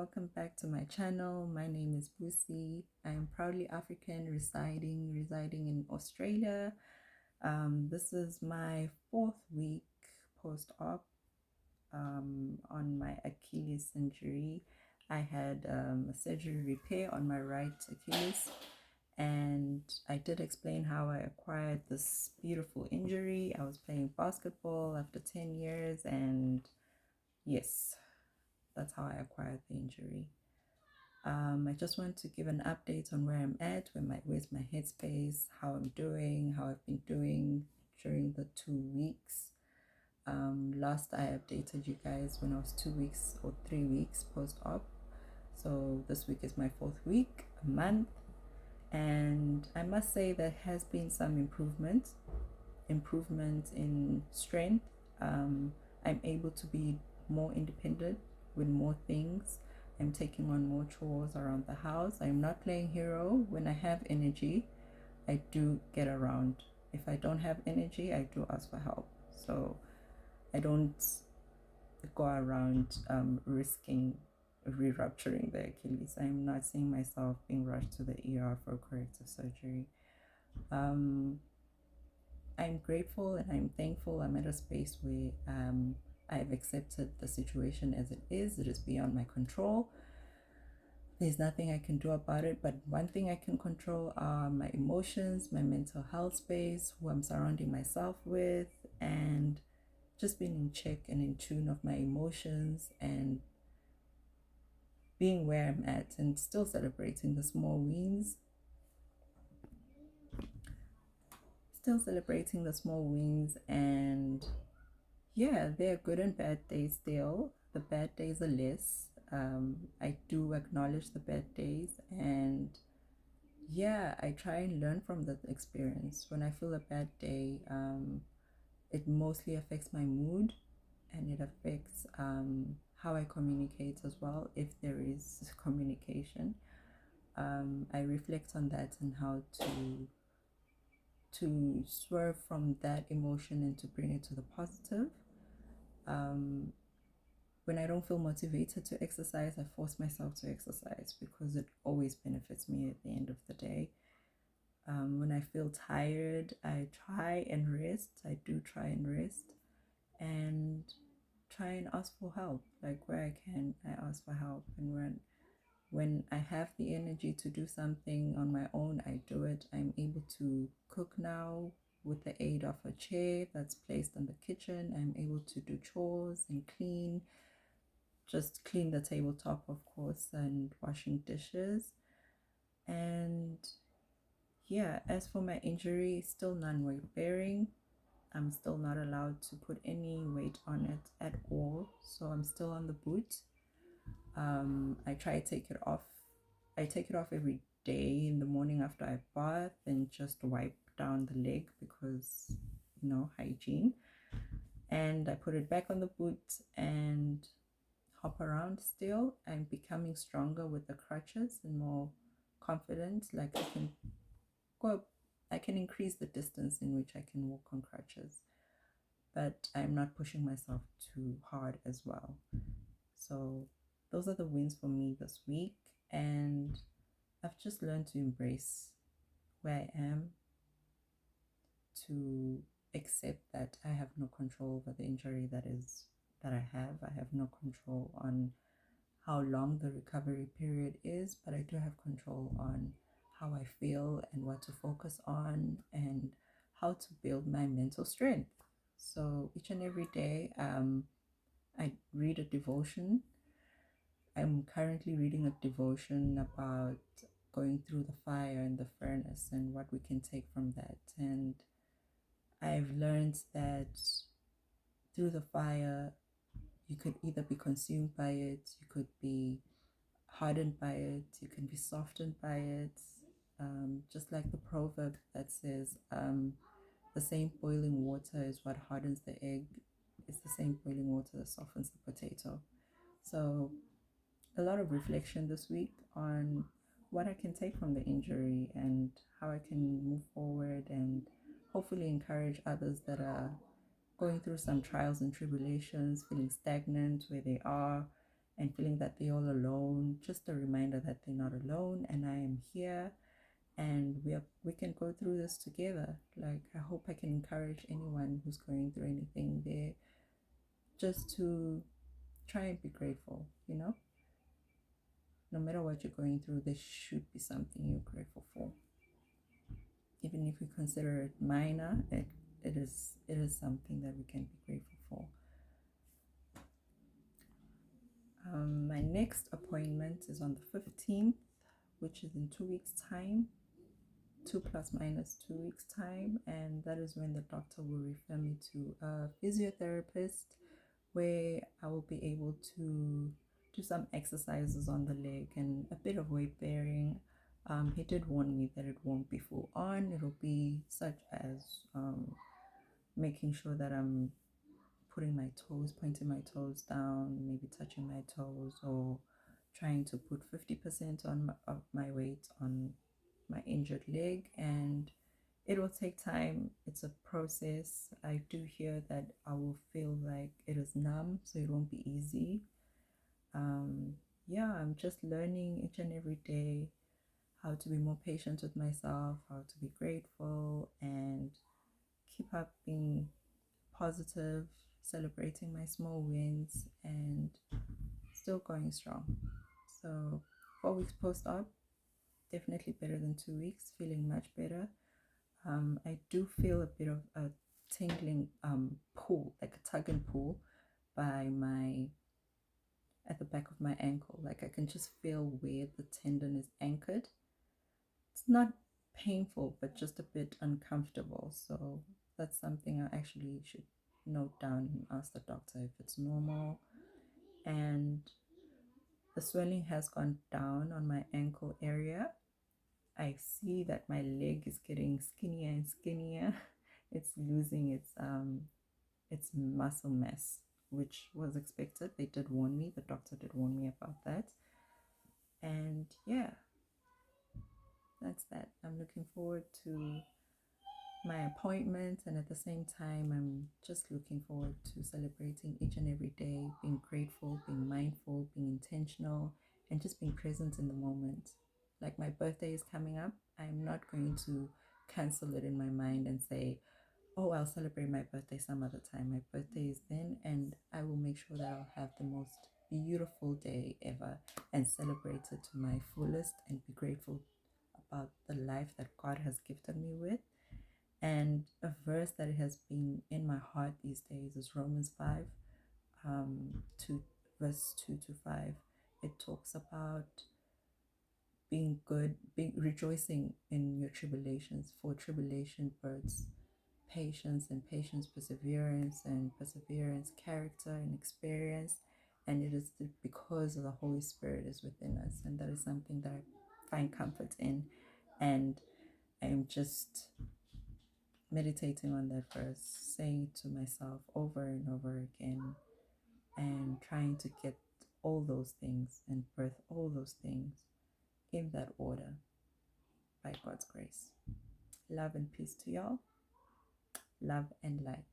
welcome back to my channel. My name is Busi. I am proudly African, residing in Australia. This is my 4th week post-op on my Achilles injury. I had a surgery repair on my right Achilles, and I did explain how I acquired this beautiful injury. I was playing basketball after 10 years, and yes, that's how I acquired the injury. I just want to give an update on where I'm at, where's my headspace, how I'm doing, how I've been doing during the 2 weeks. Last I updated you guys when I was 2 weeks or 3 weeks post-op. So this week is my 4th week, a month, and I must say there has been some improvement in strength. I'm able to be more independent with more things. I'm taking on more chores around the house. I'm not playing hero. When I have energy, I do get around. If I don't have energy, I do ask for help. So I don't go around risking re-rupturing the Achilles. I'm not seeing myself being rushed to the ER for corrective surgery. I'm grateful and I'm thankful. I'm at a space where I've accepted the situation as it is. It is beyond my control. There's nothing I can do about it, but one thing I can control are my emotions, my mental health space, who I'm surrounding myself with, and just being in check and in tune of my emotions and being where I'm at and still celebrating the small wins. And yeah, there are good and bad days still. The bad days are less. I do acknowledge the bad days, and yeah, I try and learn from that experience. When I feel a bad day, it mostly affects my mood, and it affects how I communicate as well, if there is communication. I reflect on that and how to swerve from that emotion and to bring it to the positive. When I don't feel motivated to exercise, I force myself to exercise because it always benefits me at the end of the day. When I feel tired, I try and rest. I do try and rest and try and ask for help. Like where I can, I ask for help. And when I have the energy to do something on my own, I do it. I'm able to cook now with the aid of a chair that's placed in the kitchen. I'm able to do chores and just clean the tabletop, of course, and washing dishes. And yeah, as for my injury, still non-weight bearing. I'm still not allowed to put any weight on it at all, so I'm still on the boot. I try to take it off. I take it off every day in the morning after I bath and just wipe down the leg because, hygiene. And I put it back on the boot and hop around still. I'm becoming stronger with the crutches and more confident. Like I can increase the distance in which I can walk on crutches, but I'm not pushing myself too hard as well. So those are the wins for me this week, and I've just learned to embrace where I am, to accept that I have no control over the injury that I have. I have no control on how long the recovery period is, but I do have control on how I feel and what to focus on and how to build my mental strength. So each and every day, I read a devotion. I'm currently reading a devotion about going through the fire and the furnace and what we can take from that. And I've learned that through the fire, you could either be consumed by it, you could be hardened by it, you can be softened by it. Just like the proverb that says, the same boiling water is what hardens the egg, it's the same boiling water that softens the potato. So a lot of reflection this week on what I can take from the injury and how I can move forward and hopefully encourage others that are going through some trials and tribulations, feeling stagnant where they are, and feeling that they're all alone, just a reminder that they're not alone and I am here, and we can go through this together. Like, I hope I can encourage anyone who's going through anything there just to try and be grateful, you know? No matter what you're going through, there should be something you're grateful for. Even if you consider it minor, it is something that we can be grateful for. My next appointment is on the 15th, which is in 2 weeks' time, 2 ± 2 weeks' time, and that is when the doctor will refer me to a physiotherapist where I will be able to do some exercises on the leg and a bit of weight bearing. He did warn me that it won't be full on. It'll be such as making sure that I'm pointing my toes down, maybe touching my toes, or trying to put 50% of my weight on my injured leg. And it will take time. It's a process. I do hear that I will feel like it is numb, so it won't be easy. Yeah, I'm just learning each and every day how to be more patient with myself, how to be grateful, and keep up being positive, celebrating my small wins, and still going strong. So 4 weeks post-op, definitely better than 2 weeks, feeling much better. I do feel a bit of a tingling pull, like a tug and pull at the back of my ankle. Like, I can just feel where the tendon is anchored. It's not painful, but just a bit uncomfortable. So that's something I actually should note down and ask the doctor if it's normal. And the swelling has gone down on my ankle area. I see that my leg is getting skinnier and skinnier. It's losing its muscle mass, which was expected. They did warn me. The doctor did warn me about that. And yeah, that's that. I'm looking forward to my appointment, and at the same time, I'm just looking forward to celebrating each and every day, being grateful, being mindful, being intentional, and just being present in the moment. Like, my birthday is coming up. I'm not going to cancel it in my mind and say, oh, I'll celebrate my birthday some other time. My birthday is then, and I will make sure that I'll have the most beautiful day ever and celebrate it to my fullest and be grateful about the life that God has gifted me with. And a verse that has been in my heart these days is Romans 5, 2, verse 2 to 5. It talks about being good, being rejoicing in your tribulations, for tribulation births patience, and patience perseverance, and perseverance character and experience. And it is because of the Holy Spirit is within us, and that is something that I find comfort in. And I'm just meditating on that verse, saying it to myself over and over again, and trying to get all those things and birth all those things in that order by God's grace. Love and peace to y'all. Love and light.